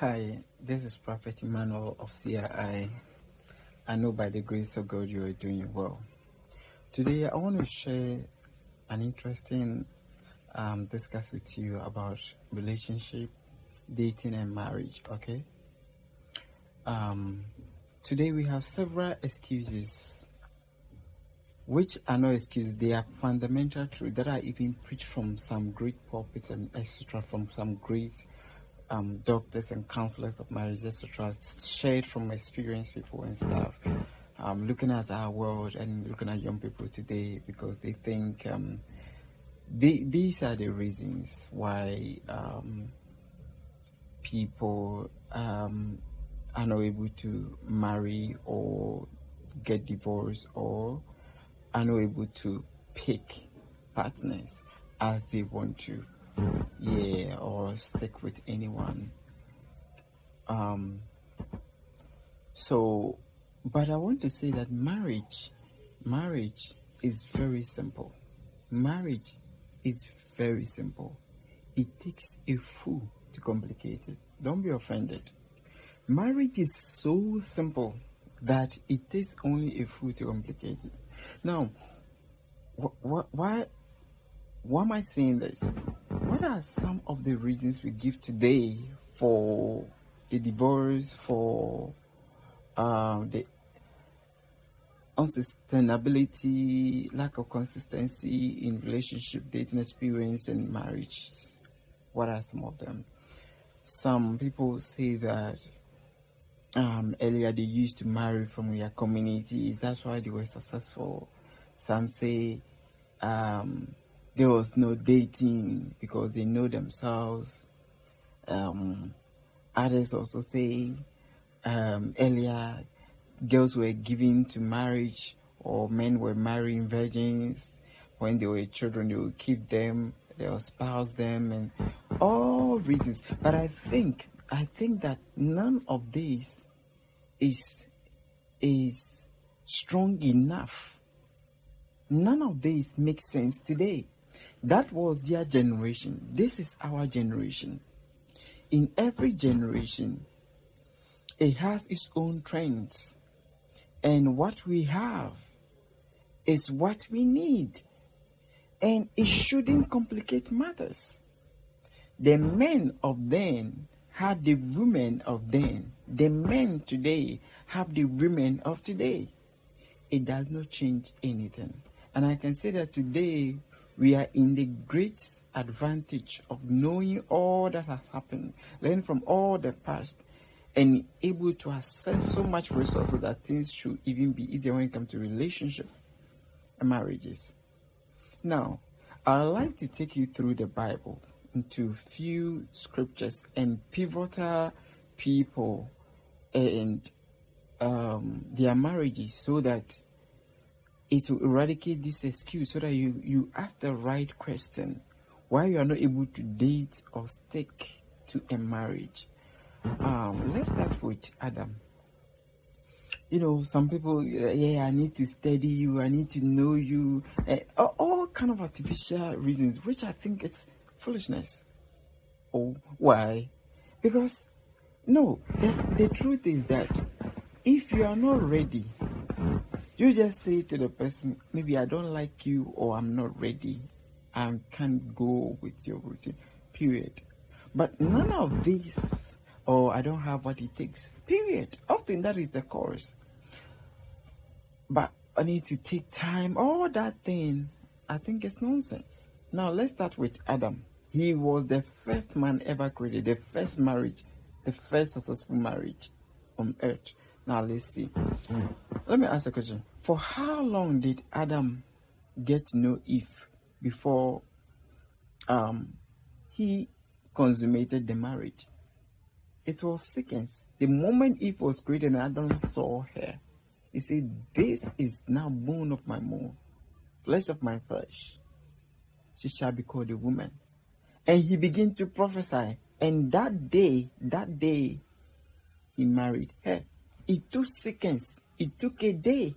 Hi, this is Prophet Emmanuel of CRI. I know by the grace of God you are doing well. Today I want to share an interesting discuss with you about relationship, dating and marriage. Okay. Um, Today we have several excuses, which are not excuses. They are fundamental truths that are even preached from some great pulpits and etc. From some great doctors and counselors of marriage, etc., shared from experienced people and stuff. Looking at our world and looking at young people today because they think these are the reasons why people are not able to marry or get divorced or are not able to pick partners as they want to, yeah, or stick with anyone. Um, So, but I want to say that marriage is very simple. Marriage is very simple. It takes a fool to complicate it. Don't be offended. Marriage is so simple that it takes only a fool to complicate it. Now, why am I saying this? What are some of the reasons we give today for the divorce, for the unsustainability, lack of consistency in relationship, dating experience, and marriage? What are some of them? Some people say that earlier they used to marry from their communities, that's why they were successful. Some say um, there was no dating because they know themselves. Others also say earlier girls were given to marriage or men were marrying virgins. When they were children, they would keep them, they would spouse them, and all reasons. But I think that none of this is strong enough. None of this makes sense today. That was their generation. This is our generation. In every generation, it has its own trends. And what we have is what we need. And it shouldn't complicate matters. The men of then had the women of then. The men today have the women of today. It does not change anything. And I can say that today we are in the great advantage of knowing all that has happened, learning from all the past, and able to access so much resources that things should even be easier when it comes to relationship and marriages. Now, I'd like to take you through the Bible into few scriptures and pivotal people and their marriages so that it will eradicate this excuse so that you ask the right question why you are not able to date or stick to a marriage. Let's start with Adam. Some people, yeah, I need to study you, I need to know you, all kind of artificial reasons, which I think is foolishness. Oh, why? Because no, the truth is that if you are not ready, you just say to the person, maybe I don't like you or I'm not ready. I can't go with your routine, period. But none of this, or I don't have what it takes, period. Often that is the cause. But I need to take time, all that thing, I think it's nonsense. Now let's start with Adam. He was the first man ever created, the first marriage, the first successful marriage on earth. Now let's see. Let me ask a question. For how long did Adam get to know Eve before he consummated the marriage? It was seconds. The moment Eve was created and Adam saw her, he said, "This is now bone of my bone, flesh of my flesh. She shall be called a woman." And he began to prophesy. And that day, he married her. It took seconds. It took a day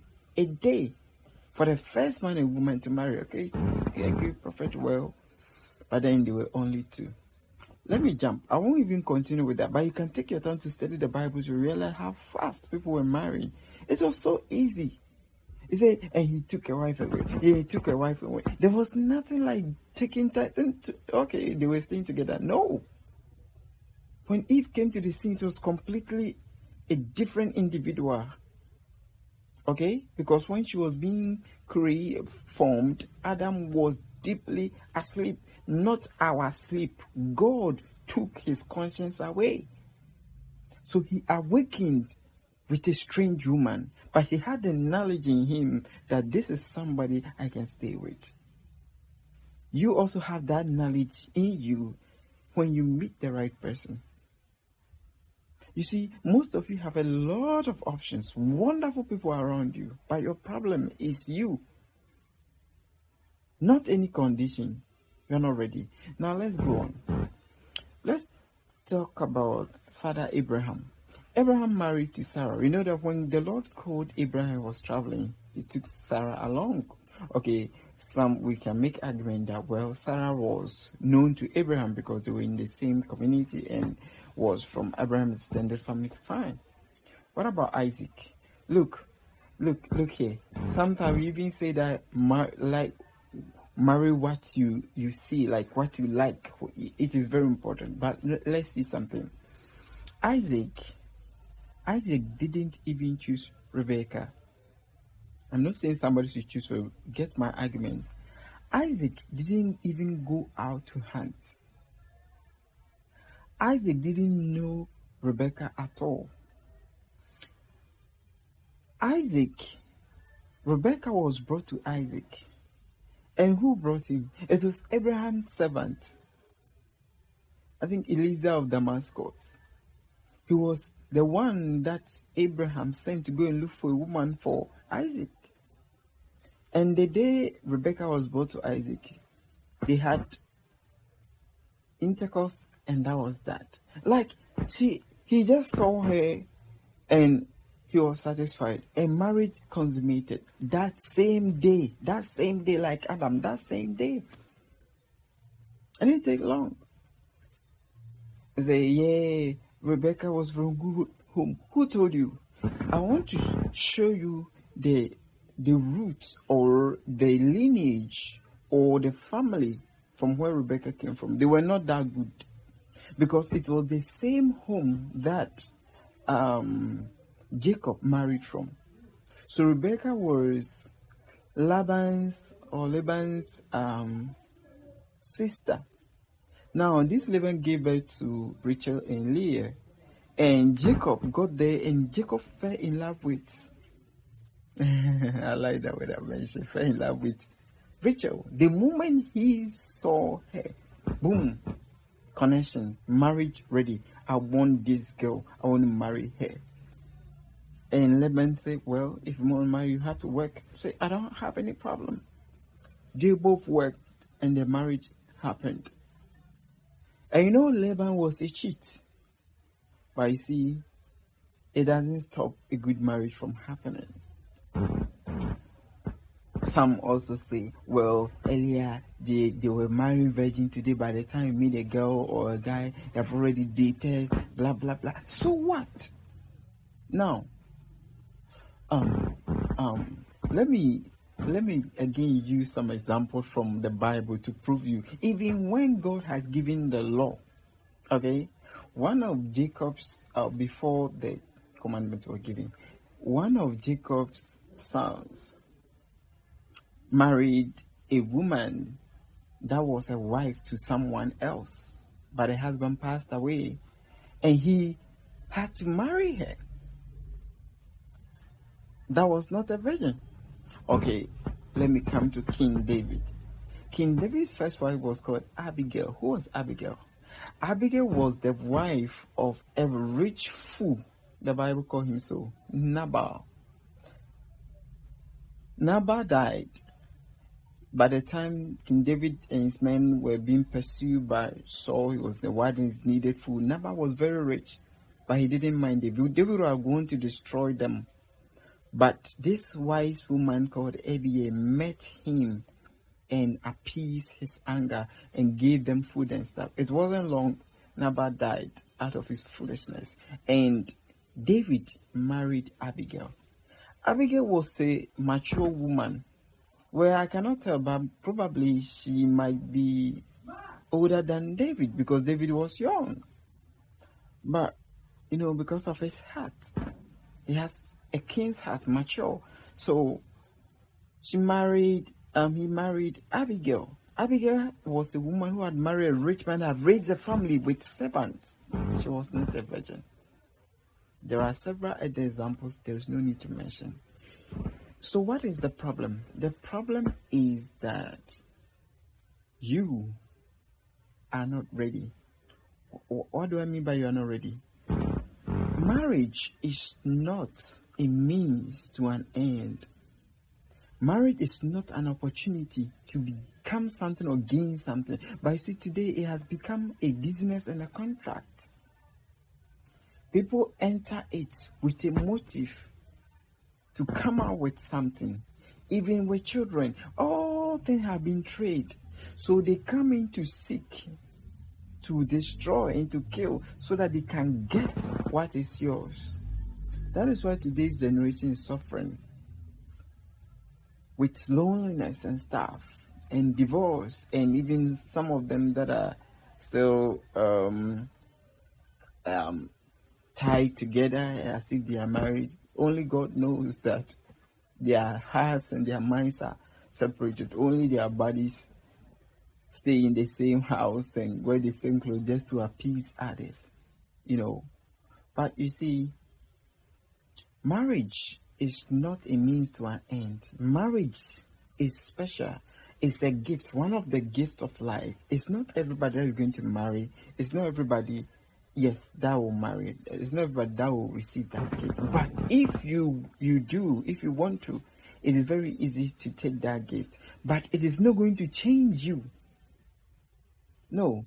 for the first man and woman to marry. Okay, I agree, Prophet, well, but then they were only two. let me jump. I won't even continue with that, but you can take your time to study the Bible to realize how fast people were marrying. It was so easy. He said, and he took a wife away. He took a wife away. There was nothing like taking time. Okay, they were staying together. No. When Eve came to the scene, it was completely a different individual. Okay? Because when she was being formed, Adam was deeply asleep. Not our sleep. God took his conscience away. So he awakened with a strange woman. But he had the knowledge in him that this is somebody I can stay with. You also have that knowledge in you when you meet the right person. You see, most of you have a lot of options, wonderful people around you, but your problem is you. Not any condition. You're not ready. Now let's go on. Let's talk about Father Abraham. Abraham married to Sarah. You know that when the Lord called Abraham was traveling, he took Sarah along. Okay, we can make argument that, well, Sarah was known to Abraham because they were in the same community and was from Abraham's extended family. Fine. What about Isaac? Look here. Sometimes we even say that marry what you see, like what you like. It is very important. But let's see something. Isaac didn't even choose Rebecca. I'm not saying somebody should choose her. Get my argument. Isaac didn't even go out to hunt. Isaac didn't know Rebecca at all. Rebecca was brought to Isaac. And who brought him? It was Abraham's servant. I think Eliezer of Damascus. He was the one that Abraham sent to go and look for a woman for Isaac. And the day Rebecca was brought to Isaac, they had intercourse, and that was that. Like, he just saw her and he was satisfied. And marriage consummated that same day, like Adam, that same day. And it didn't take long. They say, yeah, Rebecca was from good home. Who told you? I want to show you the roots or the lineage or the family from where Rebecca came from. They were not that good because it was the same home that Jacob married from. So Rebecca was Laban's sister. Now this Laban gave birth to Rachel and Leah, and Jacob got there, and Jacob fell in love with I like that word I mentioned, fell in love with Rachel. The moment he saw her, boom, connection, marriage ready. I want this girl. I want to marry her. And Laban said, well, if you want to marry, you have to work. Say, I don't have any problem. They both worked and the marriage happened. And you know, Laban was a cheat. But you see, it doesn't stop a good marriage from happening. Some also say, well, earlier they were marrying virgin. Today, by the time you meet a girl or a guy, they've already dated, blah, blah, blah. So what? Now, let me again use some examples from the Bible to prove you. Even when God has given the law, okay, one of Jacob's, before the commandments were given, one of Jacob's sons married a woman that was a wife to someone else, but the husband passed away and he had to marry her. That was not a virgin. Okay, let me come to King David. King David's first wife was called Abigail. Who was Abigail? Abigail was the wife of a rich fool. The Bible called him so, Nabal. Nabal died. By the time King David and his men were being pursued by Saul, he was the one who's needed food. Nabal was very rich, but he didn't mind David. David was going to destroy them. But this wise woman called Abigail met him and appeased his anger and gave them food and stuff. It wasn't long. Nabal died out of his foolishness, and David married Abigail. Abigail was a mature woman. Well, I cannot tell, but probably she might be older than David because David was young. But because of his heart, he has a king's heart, mature. So he married Abigail. Abigail was a woman who had married a rich man, had raised a family with servants. She was not a virgin. There are several other examples there is no need to mention. So what is the problem? The problem is that you are not ready. What do I mean by you are not ready? Marriage is not a means to an end. Marriage is not an opportunity to become something or gain something. But you see, today it has become a business and a contract. People enter it with a motive to come out with something. Even with children, all things have been traded. So they come in to seek, to destroy, and to kill so that they can get what is yours. That is why today's generation is suffering with loneliness and stuff, and divorce, and even some of them that are still tied together as if they are married. Only God knows that their hearts and their minds are separated. Only their bodies stay in the same house and wear the same clothes just to appease others. But you see, marriage is not a means to an end. Marriage is special. It's a gift, one of the gifts of life. It's not everybody that is going to marry. It's not everybody, yes, that will marry. It's not everybody that will receive that gift. But if you want to, it is very easy to take that gift. But it is not going to change you. No.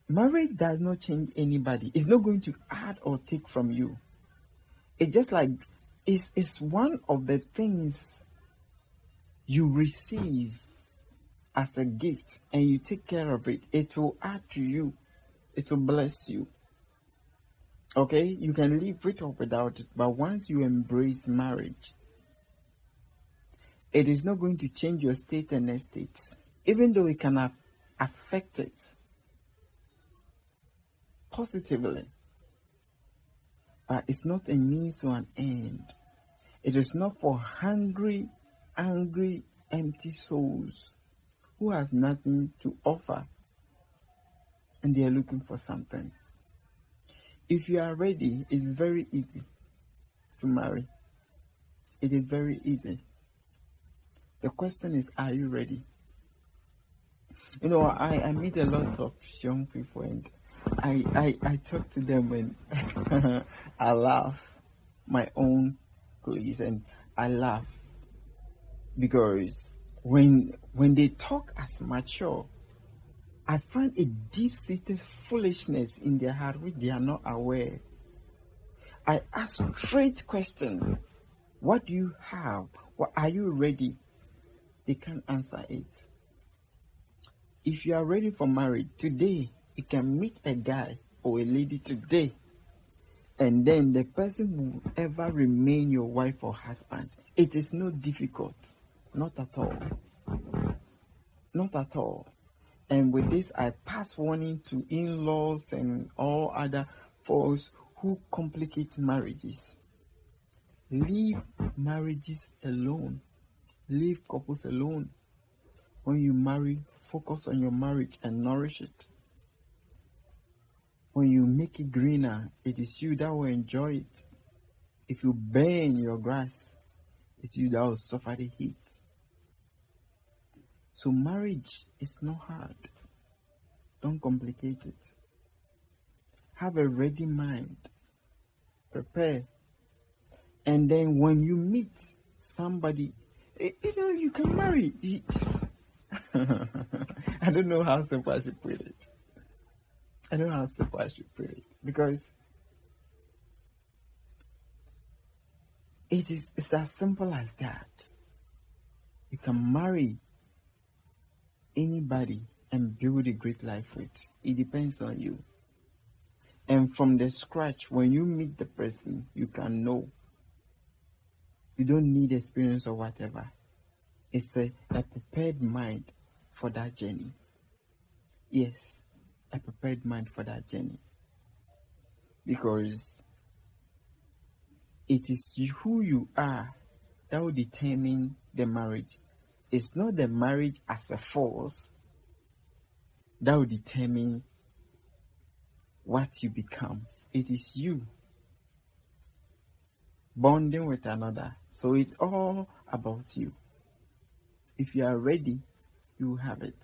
Marriage does not change anybody. It's not going to add or take from you. It's just like it's one of the things you receive as a gift and you take care of it. It will add to you. It will bless you. Okay? You can live with or without it. But once you embrace marriage, it is not going to change your state and estate. Even though it can affect it positively. But it's not a means to an end. It is not for hungry, angry, empty souls who has nothing to offer and they are looking for something. If you are ready, it is very easy to marry. It is very easy. The question is, are you ready? I meet a lot of young people and I talk to them and I laugh my own place and I laugh because when they talk as mature, I find a deep-seated foolishness in their heart which they are not aware. I ask straight questions. What do you have? What are you ready? They can't answer it. If you are ready for marriage today, you can meet a guy or a lady today, and then the person will ever remain your wife or husband. It is not difficult. Not at all. Not at all. And with this, I pass warning to in-laws and all other folks who complicate marriages. Leave marriages alone. Leave couples alone. When you marry, focus on your marriage and nourish it. When you make it greener, it is you that will enjoy it. If you burn your grass, it's you that will suffer the heat. So marriage is not hard. Don't complicate it. Have a ready mind. Prepare. And then when you meet somebody, you can marry. I don't know how simple I should put it. Because it's as simple as that. You can marry anybody and build a great life with. It depends on you. And from the scratch, when you meet the person, you can know. You don't need experience or whatever. It's a prepared mind for that journey. Yes, a prepared mind for that journey. Because it is who you are that will determine the marriage. It's not the marriage as a force that will determine what you become. It is you bonding with another. So it's all about you. If you are ready, you will have it.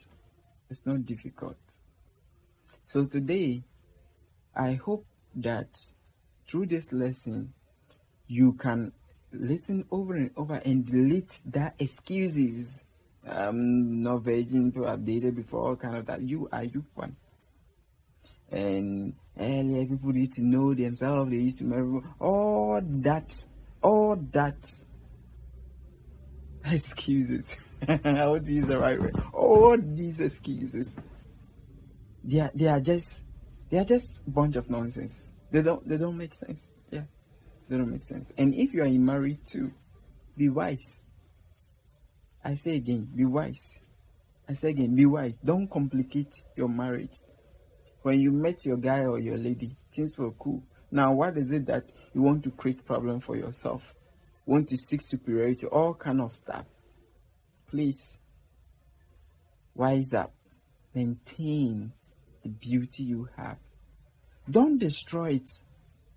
It's not difficult. So today, I hope that through this lesson, you can listen over and over and delete that excuses. Not virgin to updated before, all kind of that. You are you one. And earlier people used to know themselves, they used to marry. All that excuses. I want to use the right word. All these excuses, they are just bunch of nonsense. They don't make sense. Yeah, they don't make sense. And if you are married too, be wise. I say again, be wise. I say again, be wise. Don't complicate your marriage. When you met your guy or your lady, things were cool. Now, what is it that you want to create problem for yourself? Want to seek superiority, all kind of stuff. Please, wise up. Maintain the beauty you have. Don't destroy it.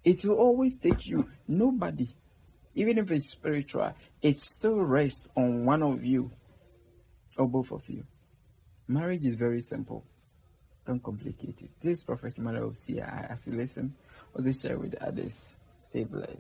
It will always take you. Nobody, even if it's spiritual, it still rests on one of you or both of you. Marriage is very simple. Don't complicate it. This is Prophet Emmanuel of CI. As you listen, also share with others. Stay blessed.